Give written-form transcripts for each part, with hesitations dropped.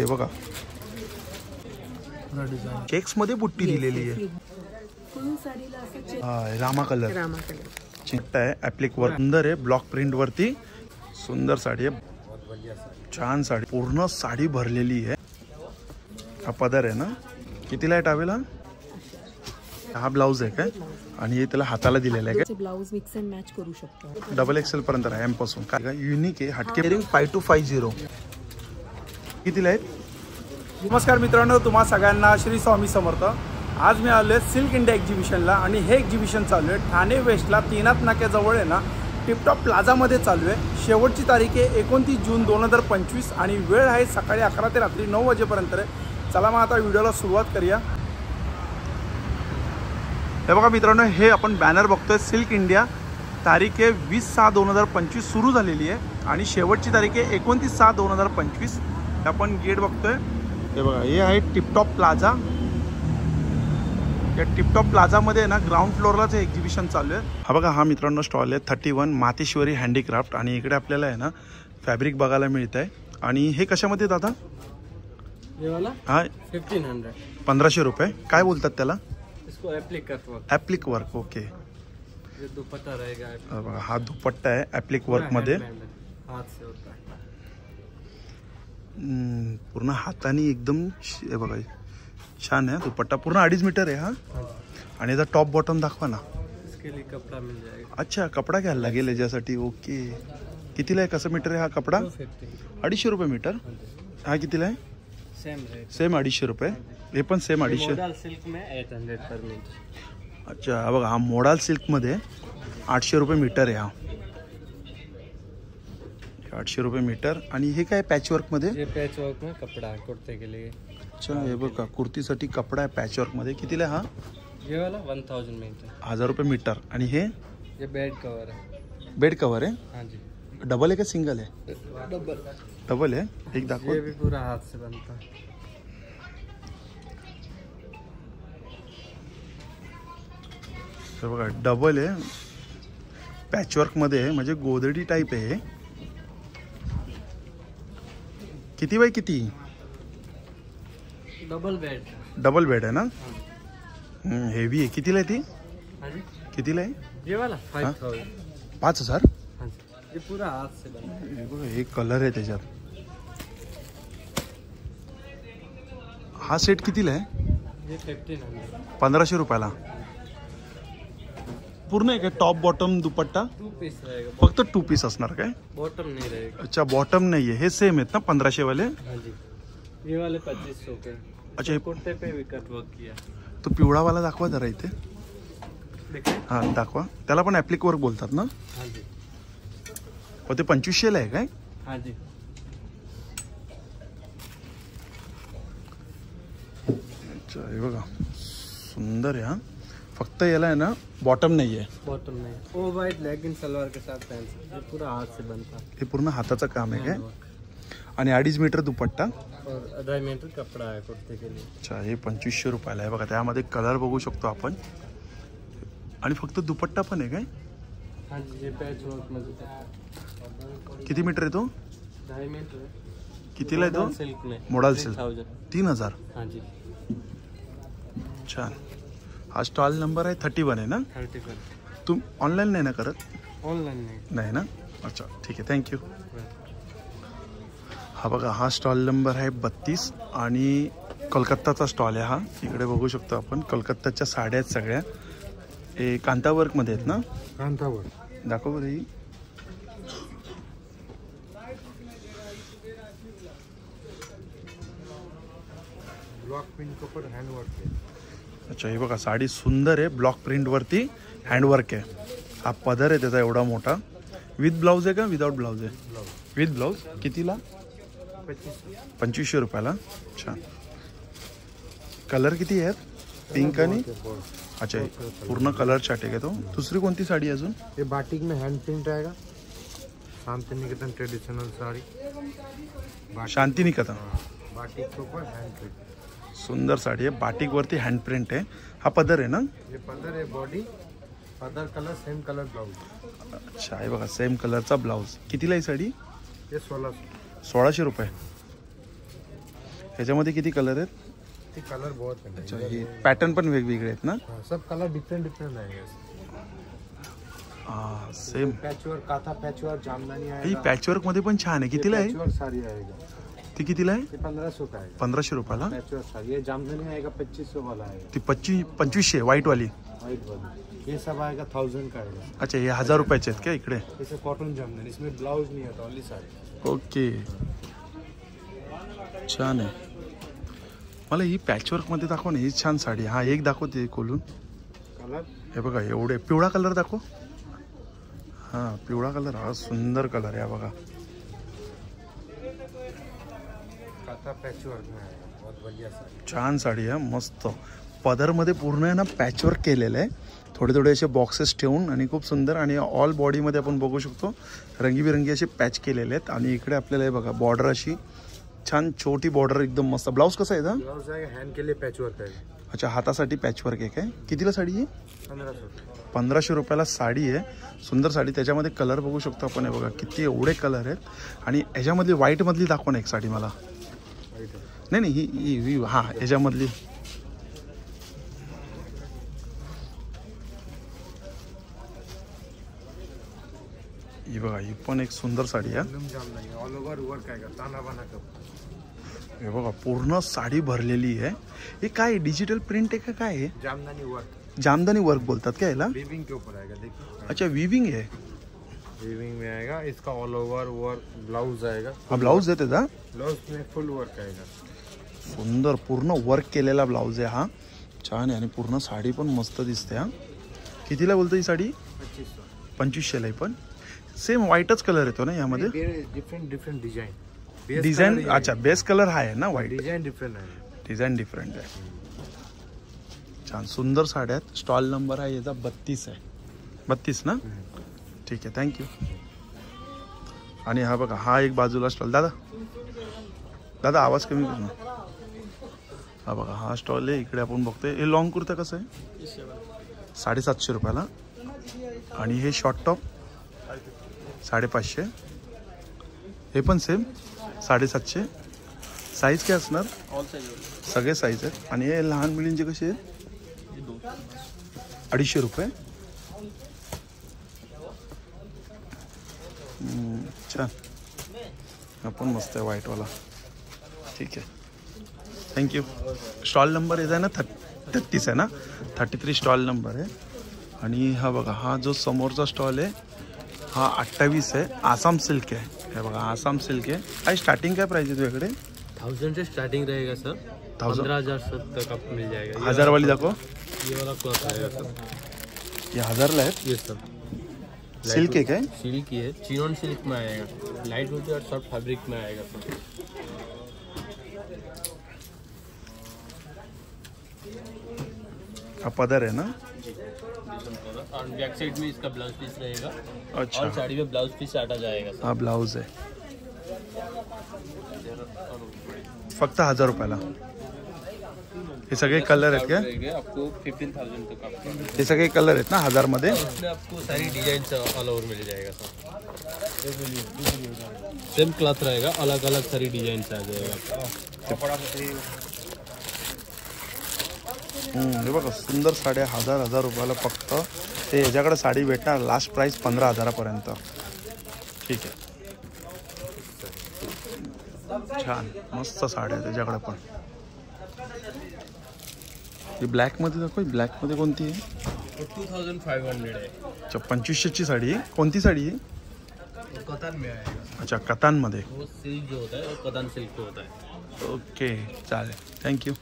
हे बघा चेक्स मध्ये बुट्टी दिलेली आहे. रामा कलर चिकटा आहे. ऍप्लिक वर्क सुंदर आहे. ब्लॉक प्रिंट वरती सुंदर साडी आहे. छान साडी पूर्ण साडी भरलेली आहे. हा पदर आहे ना. कितीला आहे टावेल हा ब्लाउज आहे काय आणि त्याला हाताला दिलेला आहे. ब्लाउज मिक्स अँड मॅच करू शकतो. डबल एक्सेल पर्यंत आहे एम पासून. काय युनिक आहे. हटके 5250 कितीला आहेत. नमस्कार मित्रांनो, तुम्हा सगळ्यांना श्री स्वामी समर्थ. आज मी आलो आहे सिल्क इंडिया एक्झिबिशनला आणि हे एक्झिबिशन चालू आहे ठाणे वेस्टला तीनाथ नाक्याजवळ आहे ना, टिपटॉप प्लाझामध्ये चालू आहे. शेवटची तारीख आहे 29 जून 2025 आणि वेळ आहे सकाळी 11 ते रात्री 9 वाजेपर्यंत आहे. चला मग आता व्हिडिओला सुरुवात करूया. हे बघा मित्रांनो, हे आपण बॅनर बघतोय सिल्क इंडिया. तारीख आहे 20/6/2025 सुरू झालेली आहे आणि शेवटची तारीख आहे 29/6/2025. आपण गेट बघतोय. हे बघा हे आहे टिपटॉप प्लाझा. या टिपटॉप प्लाझामध्ये ना ग्राउंड फ्लोअरलाच हे एक्झिबिशन चालू आहे. हा बघा हा मित्रांनो स्टॉल आहे 31 मातेश्वरी हँडीक्राफ्ट आणि इकडे आपल्याला आहे ना फॅब्रिक बघायला मिळत आहे. आणि हे कशामध्ये दादा हा 1500 रुपये. काय बोलतात त्याला. Appliqué work. ओके. दुपट्टा रहेगा. बघा हा दुपट्टा आहे ऍप्लिक वर्क मध्ये. पूर्ण हाताने एकदम बघा छान आहे. दुपट्टा पूर्ण 2.5 मीटर आहे हा. आणि याचा टॉप बॉटम दाखवा ना. इसके लिए कपड़ा मिल जाएगा. अच्छा कपडा घ्यायला लागेल याच्यासाठी. ओके. कितीला आहे. कसं मीटर आहे हा कपडा. 250 रुपये मीटर. हा कितीला आहे. सेम 250 रुपये. हे पण सेम 250. सिल्क में 800 पर मीटर. अच्छा हा बघा हा मोडाल सिल्क मध्ये 800 रुपये मीटर आहे हा. 800 रुपये मीटर. आणि हे काय पॅचवर्क मध्ये. पॅचवर्क में कपड़ा है कुर्ते के लिए. अच्छा हे बघा कुर्तीसाठी कपडा आहे पॅचवर्क मध्ये. कितीला हा. ये वाला 1000 मीटर. 1000 रुपये मीटर. आणि हे बेड कवर है. बेड कवर आहे. हाँ जी. डबल आहे का सिंगल आहे. डबल आहे. एक दाखव. ये भी पूरा हाथ से बनता है. बघा डबल आहे पॅचवर्क मध्ये आहे म्हणजे गोदडी टाईप आहे. किती बाय किती. Double bed. डबल बेड आहे ना. हेवी आहे. कितीला आहे ती. कितीला आहे. ये वाला 5000. 5000. ये पूरा हाथ से बना है. बघा एक कलर आहे त्याच्यात. हा सेट कितीला आहे. ये 1500. 1500 रुपयाला. पूर्ण आहे काय टॉप बॉटम दुपट्टा. 2 पीस रहेगा. फक्त 2 पीस असणार काय. बॉटम नहीं रहेगा. अच्छा बॉटम नाही आहे. हे सेम आहेत ना 1500 वाले. हाँ जी. ये वाले 2500 के. अच्छा हे कुर्ते पे भी कट वर्क किया. तो पिवळा वाला दाखवा जरा इथे. हा दाखवा. त्याला पण ऍप्लिक वर्क बोलतात ना. हाँ जी. ते 2500 ला आहे काय. हाँ जी. अच्छा हे बघा सुंदर आहे. हा फक्त याला आहे ना बॉटम नाही आहे. बॉटम नहीं. वो वाइट लेगिन सलवार के साथ पहन सकते. ये पूरा हाथ से बनता है. हे पूर्ण हाताचं काम आहे काय. आणि 2.5 मीटर दुपट्टा और 2.5 मीटर कपड़ा है कुर्ते के लिए. अच्छा हे 2500 रुपयाला आहे. बघा त्यामध्ये कलर बघू शकतो आपण. आणि फक्त दुपट्टा पण आहे काय. हाँ जी. ये पैच वर्क में. किती मीटर आहे तो. 2.5 मीटर. कितीला आहे तो. सिल्क में. Modal silk 3000. हाँ जी. छान. हा स्टॉल नंबर आहे 31 आहे ना. 31. तुम ऑनलाईन नाही ना करत. ऑनलाइन नाही ना. अच्छा ठीक आहे थँक्यू. हा बघा हा स्टॉल नंबर आहे 32 आणि कोलकाताचा स्टॉल आहे हा. इकडे बघू शकतो आपण कोलकाताच्या साड्या आहेत सगळ्या. हे कांतावर्क मध्ये आहेत ना. कांतावर्क दाखव बरं ही. ब्लॉक प्रिंट के ऊपर हैंड वर्क है. अच्छा हे बघा साडी सुंदर आहे. ब्लॉक प्रिंट वरती हँडवर्क आहे. हा पदर आहे त्याचा एवढा मोठा. विथ ब्लाउज आहे का विदाउट ब्लाउज आहे. With blouse. कितीला. 2500 रुपयाला. छान. कलर किती आहेत. पिंक आणि अच्छा पूर्ण कलर चार्ट आहे तो. दुसरी कोणती साडी अजून. ये बाटिक में हैंड प्रिंट रहेगा. शांतिनिकेतन ट्रेडिशनल साड़ी. शांतिनिकेतन. बाटिक के ऊपर हैंड प्रिंट. सुंदर साडी आहे. बाटिक वरती हँड प्रिंट आहे. हा पदर आहे ना. ये पदर है. बॉडी पदर कलर सेम कलर ब्लाउज. अच्छा हे बघा सेम कलरचा ब्लाउज. कितीला ही साडी. ये 1600. 1600 रुपये. ह्याच्यामध्ये किती कलर आहेत? ते कलर बहुत है। अच्छा, हे पॅटर्न पण वेगवेगळे आहेत ना? सब कलर डिफरेंट डिफरेंट आएगा। हा सेम पैचवर्क, काथा पैचवर्क, जामदानी ही आएगा। पॅचवर्क मध्ये पण छान आहे. कितीला आहे? पैचवर्क साड़ी आएगा, ती कितीला आहे? ये 1500 का आएगा। 1500 रुपयाला. पैचवर्क साड़ी, ये जामदानी आएगा 2500 वाला आएगा, ती 2500 व्हाईट वाली. व्हाइट वाली। ये सब आएगा 1000 का आएगा। अच्छा, हे 1000 रुपयाचे आहेत का इकडे? जैसे कॉटन जामदानी, इसमें ब्लाउज नहीं आता, ओनली साड़ी। ओके, छान आहे. मला ही पॅचवर्क मध्ये दाखव ना, ही छान साडी. हा एक दाखवते खोलून. कलर हे बघा एवढे. पिवळा कलर दाखव. हा पिवळा कलर, हा सुंदर कलर आहे बघा. काथा पैचवर्क में आएगा, बहुत बढ़िया साड़ी। छान साडी आहे, मस्त. पदरमध्ये पूर्ण आहे ना पॅचवर्क केलेलं आहे. थोडे थोडे असे बॉक्सेस ठेवून आणि खूप सुंदर. आणि ऑल बॉडीमध्ये आपण बघू शकतो रंगीबिरंगी असे पॅच केलेले आहेत. आणि इकडे आपल्याला हे बघा बॉर्डर अशी छान छोटी बॉर्डर, एकदम मस्त. ब्लाऊज कसा आहे? ब्लाउज आएगा हैंड के लिए पैचवर्क है। अच्छा, हातासाठी पॅचवर्क आहे काय? कितीला साडी आहे? 1500। 1500 रुपयाला साडी आहे. सुंदर साडी. त्याच्यामध्ये कलर बघू शकतो आपण. हे बघा किती एवढे कलर आहेत. आणि ह्याच्यामधली व्हाईटमधली दाखवा ना एक साडी मला. नाही नाही, ही हा ह्याच्यामधली. ही बघा, ही पण एक सुंदर साडी आहे. ऑल ओव्हर वर्क आएगा, ताना बाना का। हे बघा पूर्ण साडी भरलेली आहे. हे काय डिजिटल प्रिंट आहे का काय आहे? जामदानी वर्क, जामदानी वर्क बोलतात का याला? वीविंग के ऊपर आएगा, देखिए। अच्छा, वीविंग आहे. वीविंग में आएगा, इसका ऑल ओवर वर्क ब्लाउज आएगा। हा ब्लाऊज आहे त्याचा? ब्लाउज में फुल वर्क आएगा। सुंदर पूर्ण वर्क केलेला ब्लाऊज आहे हा. छान आहे. आणि पूर्ण साडी पण मस्त दिसते. हा कितीला बोलतो ही साडी? 2500 ला. पण सेम व्हाईटच कलर येतो ना यामध्ये? Different different design, design. अच्छा, बेस कलर हा आहे ना व्हाईट? डिजाइन डिफरेंट है। डिझाईन डिफरंट आहे. छान सुंदर साड्या आहेत. स्टॉल नंबर आहे याचा 32 आहे. 32 ना? ठीक आहे, थँक्यू. आणि हा बघा, हा एक बाजूला स्टॉल. दादा आवाज कमी कर ना. हा बघा, हा स्टॉल आहे. इकडे आपण बघतोय. हे लॉंग कुर्ता कसं आहे? 750 रुपयाला. आणि हे शॉर्ट टॉप 550. हे पण सेम 750. साईज काय असणार? सगळे साईज आहेत. आणि हे लहान मुलींचे कसे आहेत? 250 रुपये. छान. हा पण मस्त आहे व्हाईटवाला. ठीक आहे, थँक्यू. स्टॉल नंबर येत आहे ना 33 आहे ना? 33 स्टॉल नंबर आहे. आणि हा बघा, हा जो समोरचा स्टॉल आहे हा 28 आहे. आसाम सिल्क आहे. हे बघा आसाम सिल्क आहे. काय स्टार्टिंग काय प्राइस आहे तुझ्याकडे? 1000 से स्टार्टिंग रहेगा सर। 15,000 तक आपको मिल जाएगा। 1000 वाली दाखव. ये वाला क्लॉथ आएगा सर। ये 1000 ला आहेत. ये सर सिल्क आहे काय? सिल्क की है, चिनॉन सिल्क में आएगा। लाइट वेट और सॉफ्ट फैब्रिक में आएगा सर। हा पदर आहे ना? और बैक साइड में इसका ब्लाउज पीस रहेगा। अच्छा, और साड़ी में ब्लाउज पीस आटा जाएगा सर। हा ब्लाऊज आहे. फक्त 1000 रुपयाला. हे सगळे कलर आहेत का? रहेगा आपको 15,000 तक आपको। हे सगळे कलर आहेत ना 1000 मध्ये? इसमें आपको सारी डिजाइन ऑल ओवर मिल जाएगा सर। सेम क्लॉथ रहेगा, अलग अलग सारी डिजाइन आ जाएगा। हे बघा सुंदर साड्या 1000 रुपयाला फक्त. ते ह्याच्याकडे साडी भेटणार लास्ट प्राइस 15,000 पर्यंत. ठीक आहे, छान मस्त साड्या त्याच्याकडे पण. ही ब्लॅक मध्ये दाखव. ब्लॅक मध्ये कोणती आहे? 2500 है। अच्छा, 2500 ची साडी आहे. कोणती साडी आहे? कतान में आएगा। अच्छा, कतान मध्ये. वो सिल्क जो होता है वो कतान सिल्क को होता है। ओके, चालेल, थँक्यू.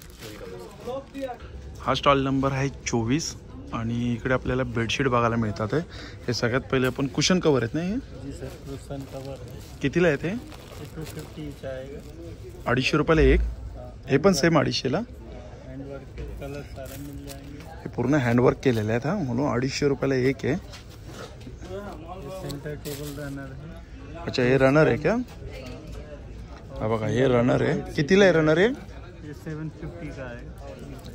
हा स्टॉल नंबर आहे 24. आणि इकडे आपल्याला बेडशीट बघायला मिळतात आहे. हे सगळ्यात पहिले आपण कुशन कवर आहेत ना? हे जी सर, कुशन कवर है। कितीला आहे ते? 250 आएगा। 250 रुपयाला एक. हे पण सेम 250ला. हैंडवर्क के कलर सारे मिल जाएंगे। हे पूर्ण हँडवर्क केलेले आहेत हा, म्हणून 250 रुपयाला एक आहे. सेंटर टेबल रनर है। अच्छा, हे रनर आहे का? हा बघा, हे रनर आहे. कितीला आहे रनर आहे? ये 750 का है।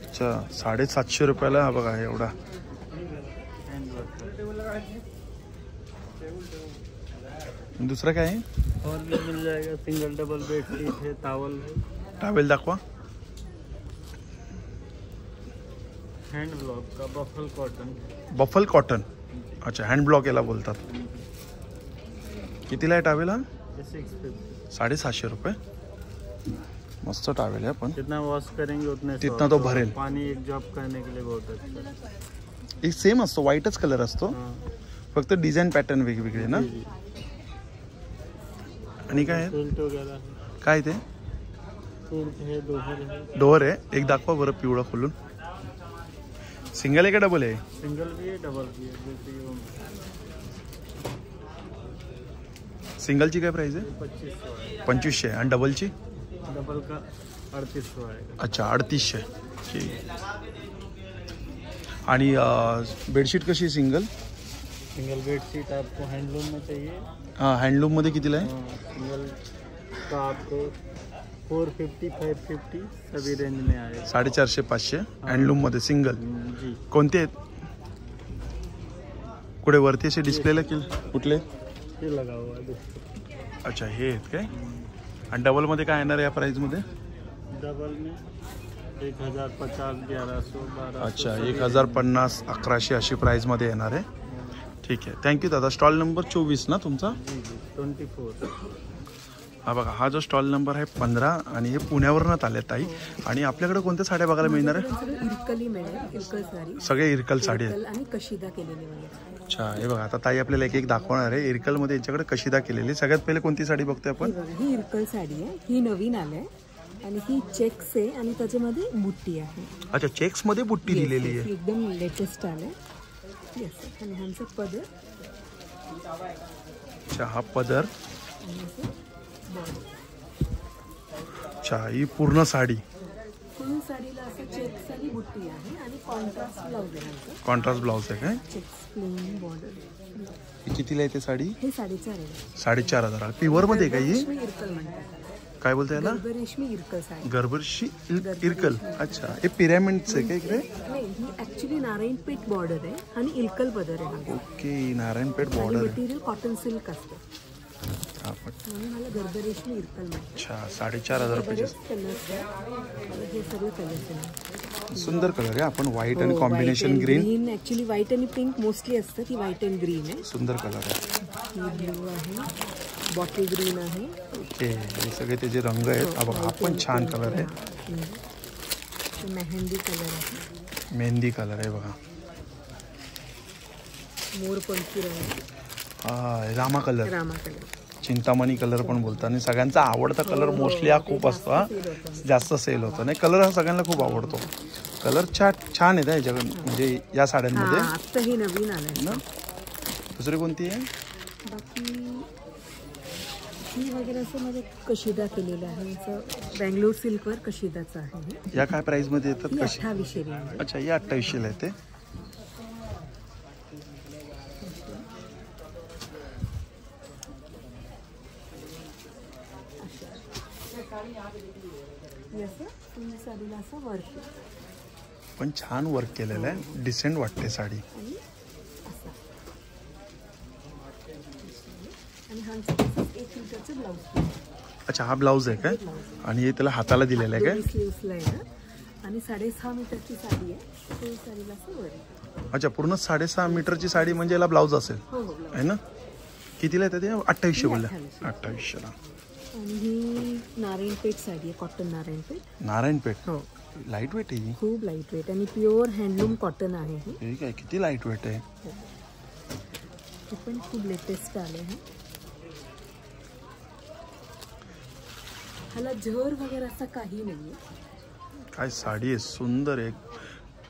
अच्छा, 750 रुपयाला. हा बघा एवढा. दुसरा काय आहे? और भी मिल जाएगा। सिंगल डबल बेडशीट है, टॉवल है। टावेल दाखवा. हँड ब्लॉक का बफल कॉटन. Baffle cotton. अच्छा, हँड ब्लॉक याला बोलतात. कितीला आहे टावेल हा? 650. 750 रुपये. मस्त टावेल है. पण जितना वॉश करेंगे उतने जितना तो भरेल. पानी एक जॉब करने के लिए बहुत अच्छा. एक सेम असतो, व्हाईटच कलर असतो, हाँ. फक्त डिझाईन पॅटर्न वेगवेगळे ना. जी, जी. आणि काय आहे? फिल्ट वगैरह है. काय ते? फिल्ट है, दोहर है. डोअर आहे. एक दाखवा बरं पिवळा खोलून. सिंगल आहे का डबल आहे? सिंगल भी है, डबल भी है. जैसे ये सिंगलची काय प्राइस आहे? 2500 है. 2500 आणि डबलची? डबल का 3800 आएगा. अच्छा, 3800. ठीक. आणि बेडशीट कशी आहे सिंगल? सिंगल बेड शीट आपको हैंडलूम में चाहिए. हां, हँडलूममध्ये कितीला आहे? सिंगल का आपको 450, 550 सभी रेंज में आएगा. 450, 500 हँडलूममध्ये सिंगल. जी. कोणते आहेत? कुठे वरती असे डिस्प्लेला केले? कुठले? ये लगा हुआ है देखो. अच्छा, हे आहेत काय? आणि डबलमध्ये काय येणार आहे या प्राईजमध्ये? डबल में 1050, 1100, 1200. अच्छा, 1050, 1100 अशी प्राईजमध्ये येणार आहे. ठीक आहे, थँक्यू दादा. स्टॉल नंबर 24 ना तुमचा? जी जी 24. हा बघा, हा जो स्टॉल नंबर आहे 15 आणि हे पुण्यावरूनच आले ताई. आणि आपल्याकडे कोणत्या साड्या बघायला मिळणार आहे? सगळं इरकली मिळेल. इरकल साडी, सगळे इरकल साडी आहे. इरकल आणि कशिदा केलेली मिळेल. अच्छा, हे बघा, आता ताई आपल्याला एक एक दाखवणार आहे. इरकलमध्ये यांच्याकडे कशिदा केलेली. सगळ्यात पहिले कोणती साडी बघतोय आपण? ही बघा, ही इरकल साडी आहे. ही नवीन आली आणि ही चेक्स आहे आणि त्याच्यामध्ये बुट्टी आहे. अच्छा, चेक्समध्ये बुट्टी Yes, दिलेली yes, आहे. एकदम लेटेस्ट आलंय. येस, आणि ह्यांचं पदर अच्छा, हा पदर. आणि असं border. अच्छा, ही पूर्ण साडी. फुल साडीला असं चेक्स आणि बुट्टी आहे आणि कॉन्ट्रास्ट ब्लाउज आहे ह्यांचं. कॉन्ट्रास्ट ब्लाउज आहे काय? Checks plain border. ही कितीला आहे ते साडी? हे 4.5 आहे. 4500. प्युअरमध्ये आहे का ही? रेशमी इरकल म्हणतात. काय बोलता याला? रेशमी इरकल साडी. गर्भर्षी इरकल. अच्छा, हे पिरॅमिडचं आहे का इकडे? नाही, ही ऍक्च्युली नारायणपेठ बॉर्डर आहे आणि इरकल पदर आहे हा. ओके, नारायणपेठ आणि बॉर्डर आहे. मटेरियल कॉटन सिल्क असतं हा, पण म्हणून मला गर्भरेशमी इरकल म्हणतात. अच्छा, 4500 रुपयाचे. बरेच कलर्स आहे. हे सगळे कलर्स आहे. सुंदर कलर आहे. आपण व्हाईट आणि कॉम्बिनेशन ग्रीन. ऍक्च्युली व्हाईट आणि पिंक मोस्टली असतं. ती व्हाईट अँड ग्रीन आहे. सुंदर कलर आहे. ही ब्ल्यू आहे, बॉटल ग्रीन आहे. ओके, हे सगळे त्याचे रंग आहेत. हा बघा, हा पण छान कलर आहे. मेहंदी कलर आहे. मेहंदी कलर आहे बघा. मोरपंखी आहे. हा, Rama colour, Rama colour. Chintamani colour पण बोलतात. आणि सगळ्यांचा आवडता कलर मोस्टली हा खूप असतो. हा जास्त सेल होतो. नाही, कलर हा सगळ्यांना खूप आवडतो. कलर छान आहेत याच्याकडे, म्हणजे या साड्यांमध्ये. आता ही नवीन आलंय ना. दुसरी कोणती आहे? बाकी ही वगैरे असं माझं कशिदा केलेलं आहे. असं बँगलोर सिल्कवर कशिदाचं आहे हे. या काय प्राइस मध्ये येतात? ही कशी? 2800 आहे. अच्छा, या 2800 ला येते. असं साडीला असं वर्क पण छान वर्क केलेलं आहे. डिसेंट वाटते साडी. आणि असं आणि हा 1 मीटरचं ब्लाऊज. अच्छा, हा ब्लाऊज आहे काय? आणि हे त्याला हाताला दिलेलं आहे काय? स्लीव्सला आहे ना. आणि 6.5 मीटरची साडी आहे. तो साडीला असं वर्क. अच्छा, पूर्ण 6.5 मीटरची साडी म्हणजे याला ब्लाऊज असेल हो हो. आहे ना. कितीला येतं ते? 2800 बोलला. 2800 ला. आणि ही नारायणपेठ साडी आहे. कॉटन नारायणपेठ. नारायणपेठ. हो, लाईट वेट आहे ही. खूप लाईट वेट आणि प्युअर हँडलूम कॉटन आहे हे. ठीक आहे. किती लाईट वेट आहे. हे पण खूप लेटेस्ट आले आहे. ह्याला झर वगैरे असं काही नाहीये. काय साडी आहे, सुंदर आहे.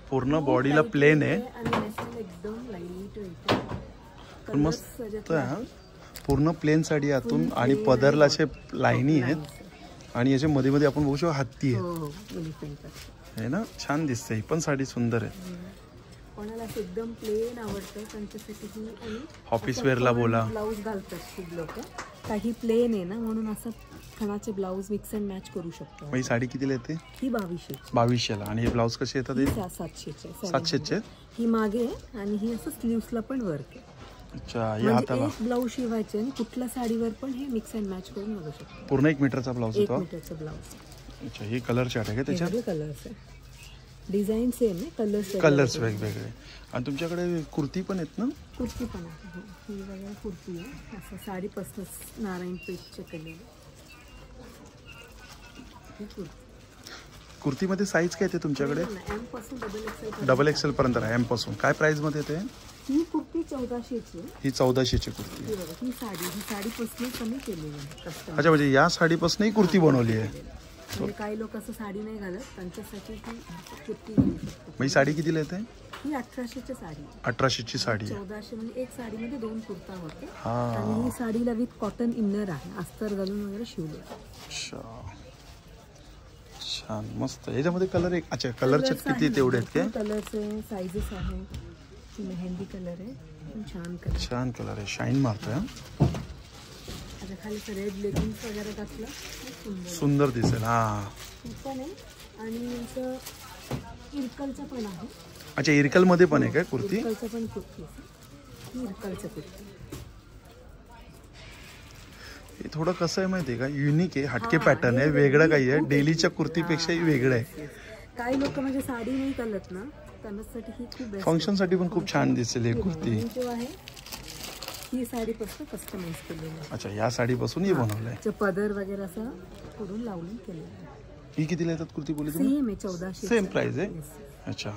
पूर्ण बॉडीला प्लेन आहे आणि नेसला एकदम लाईट वेट आहे. पण मस्त आहे. हा, पूर्ण प्लेन साडी आतून आणि पदरला असे लाईनी आहेत आणि याच्या मध्ये मध्ये आपण बघू शकतो हत्ती आहे. हो, एलिफंट आहे ना. छान दिसते. ही पण साडी सुंदर आहे. कोणाला असं एकदम प्लेन आवडतं त्यांच्यासाठी ही. आणि ऑफिस वेअरला बोला. ब्लाऊज घालतात खूप लोक. काही प्लेन आहे ना, म्हणून असं खणाचे ब्लाऊज मिक्स अँड मॅच करू शकतो. मग ही साडी कितीला येते? ही 2200. 2200 ला. आणि हे ब्लाऊज कसे येतात? 700चे. 700चे. ही मागे आहे आणि ही असं स्लीव्सला पण वर्क आहे. अच्छा, हे म्हणजे हाताला एक ब्लाऊज शिवायचे आणि कुठल्या साडीवर पण हे मिक्स अँड मॅच करून बघू शकतो. पूर्ण 1 मीटरचा ब्लाऊज 1 होता. मीटरचं ब्लाऊज. अच्छा, हे कलर चार्ट आहे का त्याच्यात? कलर्स आहे, डिझाईन सेम आहे, कलर्स वेगवेगळे. आणि तुमच्याकडे कुर्ती पण आहेत ना? कुर्ती पण आहे. हो, ही वगैरे कुर्ती आहे, असं साडीपासूनच नारायण पेठचे केलेले. ही कुर्ती कुर्तीमध्ये साईज काय येते तुमच्याकडे? एम पासून डबल एक्सेल पर्यंत आहे. एम पासून काय प्राइस मध्ये येते? ही कुर्ती 1400ची. ही 1400ची कुर्ती. ही साडीपासून कमी केलेली आहे कस्टम. अच्छा, म्हणजे या साडीपासून ही कुर्ती बनवली आहे. म्हणजे काही लोक असं साडी नाही घालत, त्यांच्यासाठी ती कुर्ती घालू शकतो. ही साडी कितीला येते? ही 1800ची साडी. 1800ची साडी आहे. 1400 म्हणजे एक साडीमध्ये 2 कुर्ता होते. हा, आणि ही साडीला विथ कॉटन इनर आहे, अस्तर घालून वगैरे शिवले. छान, मस्त. याच्यामध्ये कलर एक, अच्छा कलरचे किती तेवढे आहेत काय? कलरचे साईजेस आहे. मेहंदी कलर आहे, पण छान कलर. छान कलर आहे, शाईन मारतोय. आता खाली रेड लेगिंग्स वगैरे घातलं सुंदर दिसेल. हा, पण आहे. आणि असं इरकलचं पण आहे. अच्छा, इरकल मध्ये पण आहे काय कुर्ती? इरकलचं पण कुर्ती आहे. इरकलचं कुर्ती हे थोडं कसं आहे माहिती आहे का, युनिक आहे, हटके पॅटर्न आहे, वेगळं काही आहे, डेलीच्या कुर्तीपेक्षाही वेगळं आहे. काही लोक म्हणजे साडी नाही घालत ना, त्यांच्यासाठी ही खूप बेस्ट. फंक्शन साठी पण खूप छान दिसेल ही कुर्ती. जो आहे ही साडीपासून कस्टमाइज केलेली आहे. अच्छा, या साडीपासून हे बनवलंय. पदर वगैरे असं पुढून लावून केलेलं आहे. ही कितीला येतात कुर्ती बोलली तुम्ही? सेम आहे, 1400. सेम प्राइस आहे. अच्छा,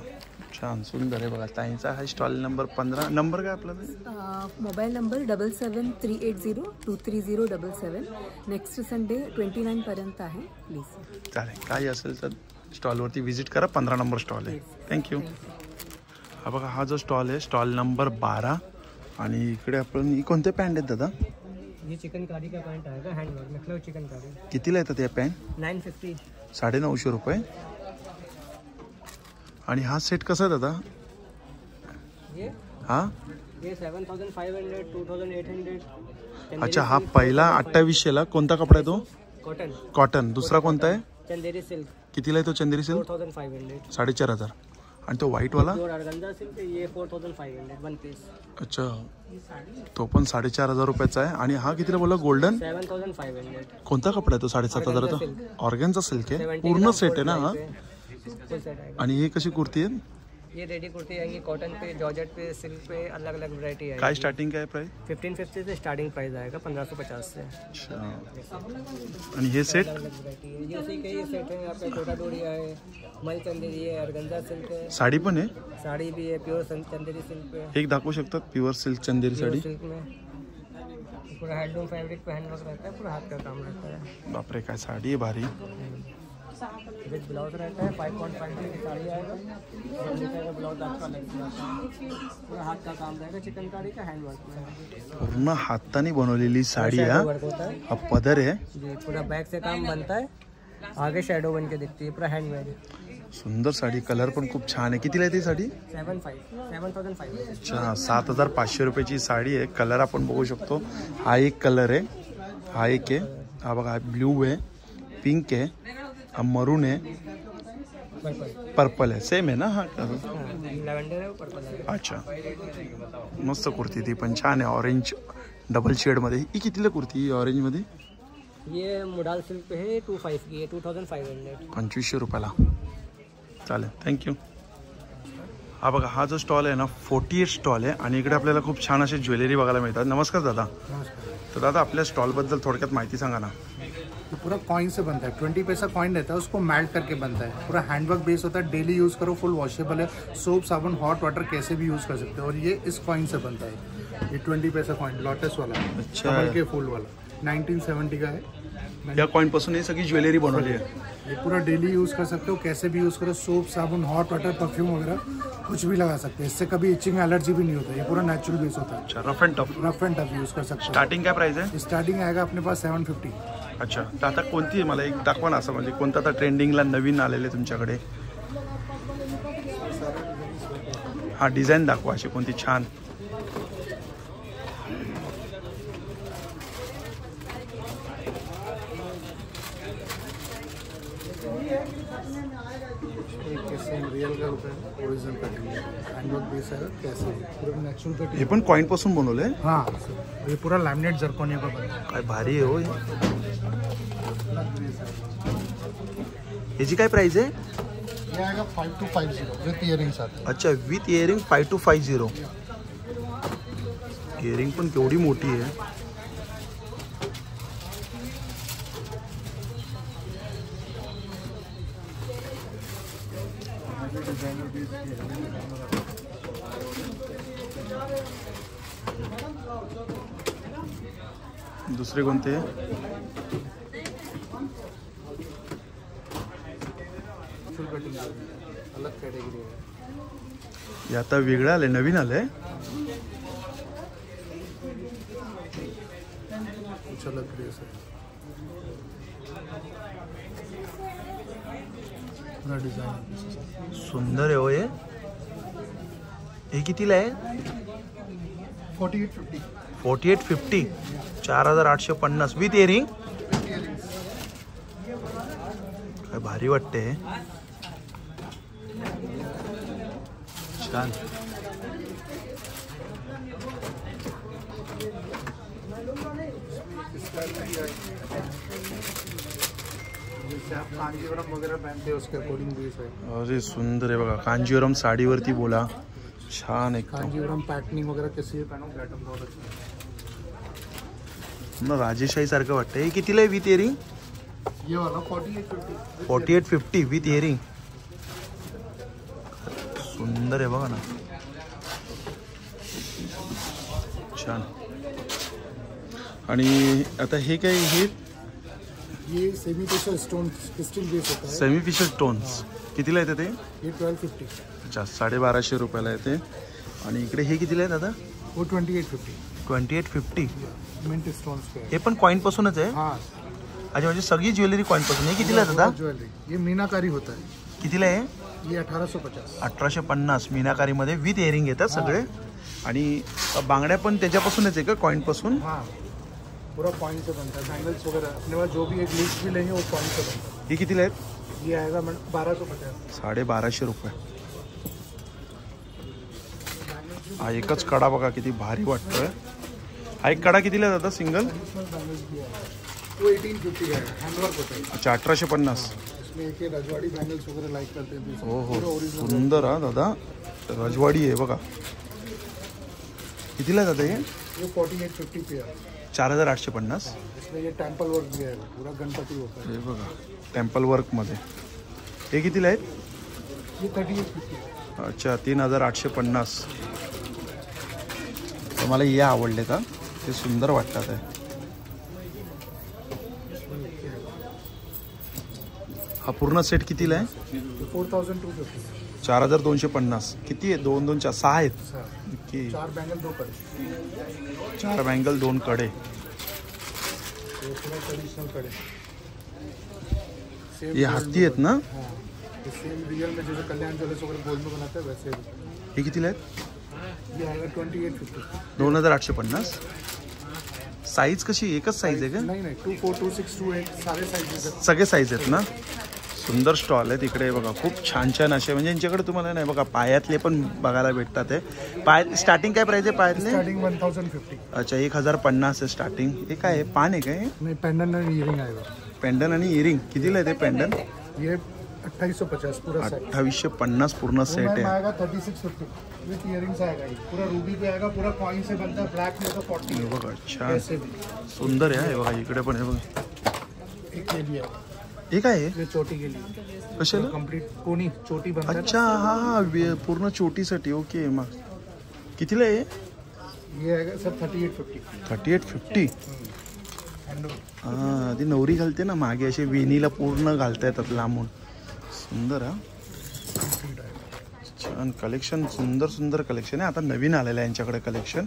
छान सुंदर आहे बघा. ताईंचा हा स्टॉल नंबर 15. नंबर काय आपला? Mobile number 7738023077. नेक्स्ट संडे 29 पर्यंत आहे. प्लीज चालेल, काही असेल तर स्टॉलवरती व्हिजिट करा. 15 नंबर स्टॉल आहे. थँक्यू. हा बघा, हा जो स्टॉल आहे स्टॉल नंबर 12. आणि इकडे आपण कोणते पॅन्ट आहेत दादा? ये चिकनकारी का पैंट आएगा, हैंडवर्क मतलब चिकनकारी. कितीला येतात या पॅन्ट? 950. 950 रुपये. आणि हा सेट कसा आहे दादा? हा, ये 7500, 2800. अच्छा, हा पहिला 2800ला. कोणता कपडा आहे तो? कॉटन. कॉटन. दुसरा कोणता आहे? चंदेरी सिल्क. कितीला आहे तो चंदेरी सिल्क? 4500. 4500. आणि तो व्हाईट वाला? और ऑर्गेन्जा सिल्क ये 4500 वन पीस. अच्छा, तो पण 4500 रुपयाचा आहे. आणि हा कितीला बोला? गोल्डन. 7500. कोणता कपडा आहे तो? 7500चा ऑर्गेन्जा सिल्क आहे. पूर्ण सेट आहे ना हा? आणि ही कशी कुर्ती आहे? ये रेडी कुर्ती आएंगी कॉटन पे, जॉर्जेट पे, सिल्क पे, अलग अलग वैरायटी आएगी. काय स्टार्टिंग काय प्राइस? 1550 से स्टार्टिंग प्राइस आएगा 1550 से. अच्छा, आणि हे सेट? अलग अलग वैरायटी है. ये उसी के ही सेट है. यहाँ पे टोटा डोरिया है, मल चंदेरी है, ऑर्गेन्जा सिल्क है, साडी पण आहे? साड़ी भी है प्योर चंदेरी सिल्क पे. एक दाखवू शकतात प्युअर सिल्क चंदेरी साडी? सिल्क में पूरा हैंडलूम फैब्रिक पे हैंडवर्क रहता है, पूरा हाथ का काम रहता है. बापरे, काय साडी आहे भारी. विद ब्लाउज रहता है. 5.5 की साड़ी आएगा. ब्लाउज आपका लग जाता है. पूरा हाथ का काम रहेगा, चिकनकारी का हैंडवर्क में. पूर्ण हाताने बनवलेली साडी आहे. वर्क होता है. हा पदर आहे. जी पूरा बैक से काम बनता है, आगे शेडो बन के दिखती है, पूरा हैंडमेड. सुंदर साडी. कलर पण खूप छान आहे. कितीला आहे ती साडी? 7500. अच्छा, 7500 रुपयाची साडी आहे. कलर आपण बघू शकतो. हा एक कलर आहे, हा एक आहे. हा बघा, ब्ल्यू आहे, पिंक आहे, हा मरून आहे, पर्पल आहे. सेम आहे ना हा? लैवेंडर है, पर्पल है. अच्छा, मस्त कुर्ती. ती पण छान आहे, ऑरेंज डबल शेडमध्ये. ही कितीला कुर्ती ऑरेंजमध्ये? ये मुडाल सिल्क पे है, 25 की है, 2500. 2500 रुपयाला. चालेल, थँक्यू. हा बघा, हा जो स्टॉल आहे ना 48 स्टॉल आहे. आणि इकडे आपल्याला खूप छान अशी ज्वेलरी बघायला मिळतात. नमस्कार दादा. तर दादा, आपल्या स्टॉलबद्दल थोडक्यात माहिती सांगा ना. तो पूरा कॉइन से बनता है. 20 पैसा कॉइन रहता है, उसको मेल्ट करके बनता है. पूरा हैंडवर्क बेस होता है. डेली यूज़ करो, फुल वॉशेबल है. सोप साबुन हॉट वाटर कैसे भी यूज़ कर सकते हो. और ये इस कॉइन से बनता है. ये 20 पैसा कॉइन लोटस वाला है. अच्छा. कमल के फूल वाला 1970 का है. या कॉइन पासून ही सगळी ज्वेलरी बनवली आहे. ये पूरा डेली यूज़ कर सकते हो, कैसे भी यूज़ करो. सोप साबुन हॉट वाटर परफ्यूम वगैरह कुछ भी लगा सकते हैं. इससे कभी इचिंग एलर्जी भी नहीं होता. ये पूरा नेचुरल बेस होता है. अच्छा, rough and tough. Rough end tough use कर सकते स्टार्टिंग काय प्राइस आहे? हो. स्टार्टिंग आएगा अपने पास 750. अच्छा, तर आता कोणती आहे मला एक दाखवा ना, असं म्हणजे कोणता आता ट्रेंडिंगला नवीन आलेले तुमच्याकडे? हा, डिझाईन दाखवा अशी कोणती छान. रियल का होता है, ओरिजिनल कटिंग है. हैंडवर्क बेस है, कैसे पूरा नेचुरल कटिंग. हे पण कॉइन पासून बनवलंय? हाँ, ये पूरा लैमिनेट जरकोनिया का बना है. काय भारी आहे हो. याची काय प्राइस आहे? ये आएगा 5250 विथ इयरिंग्स आते हैं। अच्छा विथ इयरिंग 5250। इयरिंग पण केवढी मोठी आहे। दुसरे कोणते? फुल कटिंग अलग कैटेगरी है। हे आता वेगळं आलंय, नवीन आलंय। कुछ अलग क्रेज है। पूरा डिजाइन सुंदर आहे हो हे। हे कितीला आहे? 4850 4850 4850 विथ इयरिंग। काय भारी वाटते, छान। जैसे आप कांजीवरम वगैरह पहनते हैं उसके अकॉर्डिंग भी है। अरे सुंदर आहे बघा, कांजीवरम साडीवरती बोला, छान एकदम। कांजीवरम पैटर्निंग वगैरह किसी भी पहनो पैटर्न बहुत अच्छा है। ना राजेशाही सारखं वाटतंय। हे कितीला आहे विथ इयरिंग? ये वाला 4850 4850 विथ इयरिंग। सुंदर आहे बघा ना, छान। आणि आता हे काय? ये semi fisher stone crystal base होता है। सेमी फिशर स्टोन्स कितीला येते ते? ये 1250 अच्छा 1250 रुपयाला येते। आणि इकडे हे कितीला आहे दादा? वो 2850 2850। मिंट स्टोन्स पे है। हे पण कॉइन पासूनच आहे? हाँ अच्छा म्हणजे सगळी ज्वेलरी कॉइन पासून। हे कितीला आहे दादा? ज्वेलरी ये मीनाकारी होता है। कितीला आहे? ये 1850 1850 मीनाकारी मध्ये विथ इयरिंग येतात सगळे। आणि बांगड्या पण त्याच्यापासूनच आहे का, कॉइन पासून? हाँ पूरा कॉइन से बनता है। बैंगल्स वगैरह अपने पास जो भी एक लीफ भी लेंगे वो कॉइन से बनता हे कितीला आहेत? है। ये आएगा 1250 1250 रुपये। हा एकच कडा बघा किती भारी वाटतोय। हा एक कडा कितीला आहे दादा सिंगल? बैंगल्स भी है वो 1850 है। हैंडवर्क होता है अच्छा 1850। इसमें एक रजवाड़ी बैंगल्स वगैरह लाइक करते हैं। हो हो सुंदर हा दादा, रजवाडी आहे बघा। कितीला आहे दादा हे? ये 4850 पे है। 4850। इसमें ये टेम्पल वर्क भी है, पूरा गणपति होता है। हे बघा टेम्पल वर्क मध्ये। हे कितीला आहेत? ये 3850 अच्छा 3850। तर मला हे आवडले का, ते सुंदर वाटतात आहे। हा पूर्ण सेट कितीला आहे? 4250 4250। किती आहे? 2 2 4 6 आहेत की? 4 बैंगल 2 कड़े। 4 बँगल 2 कडे। ये पूरा ट्रेडिशनल कड़े। हे हत्ती आहेत ना? हाँ ये सेम रियल में जैसे कल्याण ज्वेलर्स वगैरह गोल्ड में बनाते हैं वैसे ही। हे कितीला आहेत? ये आएगा 2850। 2850। साईज कशी? एकच साईज आहे का? नहीं नहीं 2 4 2 6 2 8 सारे साइजेस हैं। सगळे साईज आहेत ना? सुंदर स्टॉल आहे तिकडे बघा, खूप छान छान असे। म्हणजे यांच्याकडे तुम्हाला नाही बघा पायातले पण बघायला भेटतात। आहे पाय स्टार्टिंग काय प्राइस आहे पायातले? स्टार्टिंग 1050। अच्छा 1050 आहे स्टार्टिंग। हे काय आहे? पान आहे काय? नहीं पेंडेंट एंड इयरिंग आएगा। पेंडन आणि इयरिंग कितीला आहे ते पेंडन? ये 2850 पूरा सेट। 2850 पूर्ण सेट आहे। आएगा 3650 विथ इयरिंग्स आएगा। ये पूरा रूबी पे आएगा, पूरा कॉइन से बनता है। ब्लैक में तो 40 हे बघा छान ऐसे भी सुंदर आहे। हे बघा इकडे पण आहे बघा। एक ये भी है, हे काय आहे? ये चोटी के लिए कशाला? कंप्लीट कोनी चोटी बनता है। अच्छा हा हा पूर्ण चोटीसाठी। ओके मग कितीला आहे? ये आएगा सर 3850। 3850। हैंडवर्क हा ती नवरी घालते ना मागे, असे वेणीला पूर्ण घालता येतात लांबून। सुंदर हा छान कलेक्शन, सुंदर सुंदर कलेक्शन आहे। आता नवीन आलेलं आहे यांच्याकडे कलेक्शन।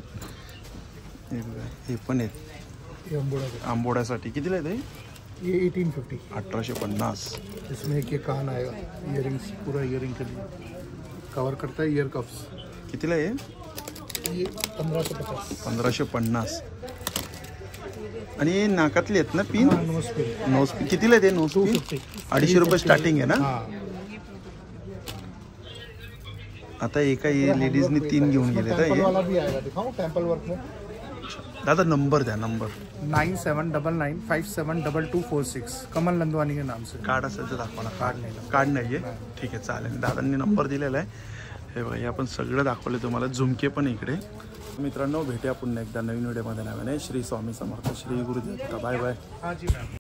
हे पण आहेत ये अंबोड़ा का। आंबोड्यासाठी। कितीला आहे ते? ये 1850। 1850। इसमें एक ये कान आएगा, इयरिंग्स पूरा इयरिंग के लिए कवर करता है। ईयर कफ्स कितीला आहे? ये 1550। 1550। आणि नाकातले आहेत ना पिन? हाँ, नोज पिन नोज पिन कितीला आहे ते? Nose pin 250। 250 रुपये स्टार्टिंग आहे ना? हाँ आता एका लेडीजने 3 घेऊन गेले टेम्पल तर वाला भी आएगा, दिखाऊं टेम्पल वर्क में। दादा नंबर द्या, नंबर 9799572246 कमल नंदवानी के नाम से। कार्ड असेल तर दाखवा ना। कार्ड नाही, कार्ड नाही आहे, ठीक आहे चालेल। दादांनी नंबर दिलेला आहे। हे बघा, हे आपण सगळं दाखवले तुम्हाला, झुमके पण इकडे। मित्रांनो भेटूया पुन्हा एकदा नवीन व्हिडिओमध्ये। नव्याने श्री स्वामी समर्थ, श्री गुरुदेव, बाय बाय। हाँ जी मैम।